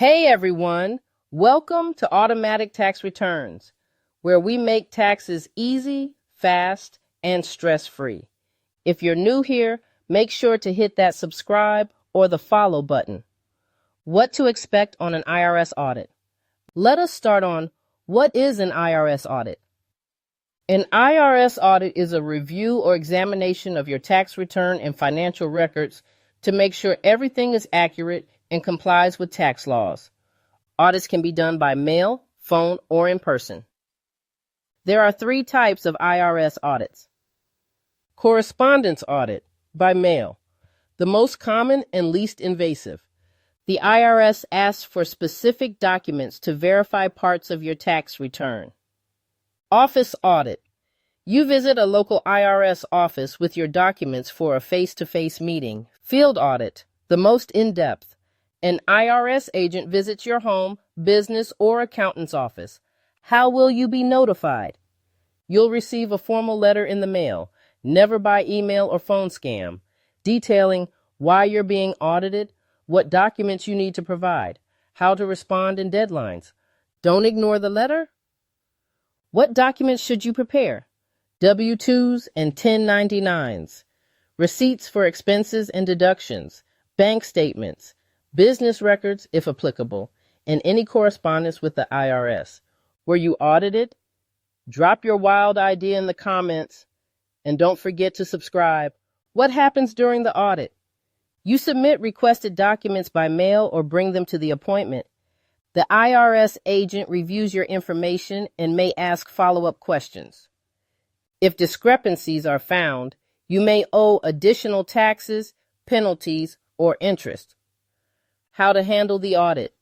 Hey everyone, welcome to Automatic Tax Returns, where we make taxes easy, fast, and stress-free. If you're new here, make sure to hit that subscribe or the follow button. What to expect on an IRS audit? Let us start on what is an IRS audit. An IRS audit is a review or examination of your tax return and financial records to make sure everything is accurate and complies with tax laws. Audits can be done by mail, phone, or in person. There are 3 types of IRS audits. Correspondence audit, by mail, the most common and least invasive. The IRS asks for specific documents to verify parts of your tax return. Office audit. You visit a local IRS office with your documents for a face-to-face meeting. Field audit, the most in-depth. An IRS agent visits your home, business, or accountant's office. How will you be notified? You'll receive a formal letter in the mail, never by email or phone scam, detailing why you're being audited, what documents you need to provide, how to respond, and deadlines. Don't ignore the letter. What documents should you prepare? W-2s and 1099s, receipts for expenses and deductions, bank statements, business records, if applicable, and any correspondence with the IRS. Were you audited? Drop your wild idea in the comments, and don't forget to subscribe. What happens during the audit? You submit requested documents by mail or bring them to the appointment. The IRS agent reviews your information and may ask follow-up questions. If discrepancies are found, you may owe additional taxes, penalties, or interest. How to handle the audit.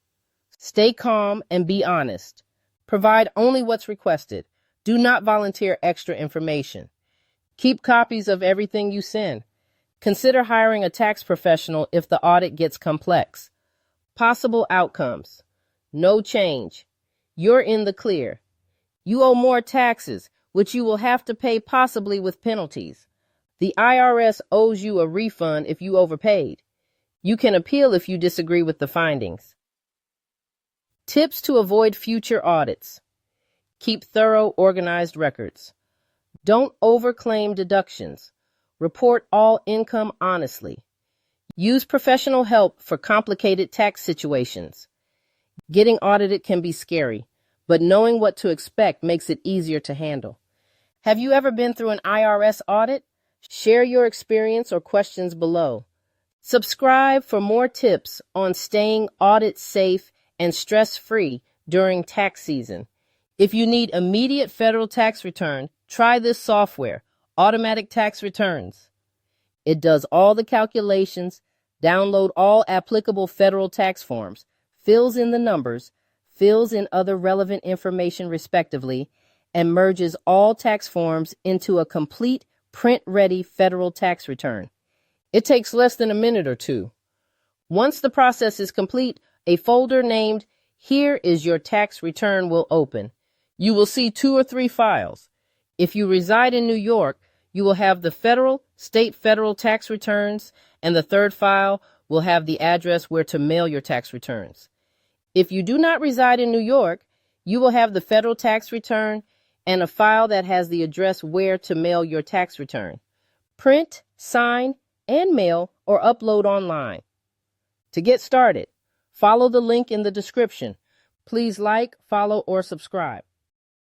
Stay calm and be honest. Provide only what's requested. Do not volunteer extra information. Keep copies of everything you send. Consider hiring a tax professional if the audit gets complex. Possible outcomes. No change. You're in the clear. You owe more taxes, which you will have to pay possibly with penalties. The IRS owes you a refund if you overpaid. You can appeal if you disagree with the findings. Tips to avoid future audits. Keep thorough, organized records. Don't overclaim deductions. Report all income honestly. Use professional help for complicated tax situations. Getting audited can be scary, but knowing what to expect makes it easier to handle. Have you ever been through an IRS audit? Share your experience or questions below. Subscribe for more tips on staying audit safe and stress-free during tax season. If you need immediate federal tax return, try this software, Automatic Tax Returns. It does all the calculations, download all applicable federal tax forms, fills in the numbers, fills in other relevant information respectively, and merges all tax forms into a complete print-ready federal tax return. It takes less than a minute or 2. Once the process is complete, a folder named "Here is your tax return" will open. You will see 2 or 3 files. If you reside in New York, you will have the state federal tax returns, and the 3rd file will have the address where to mail your tax returns. If you do not reside in New York, you will have the federal tax return and a file that has the address where to mail your tax return. Print, sign, and mail or upload online. To get started, follow the link in the description. Please like, follow, or subscribe.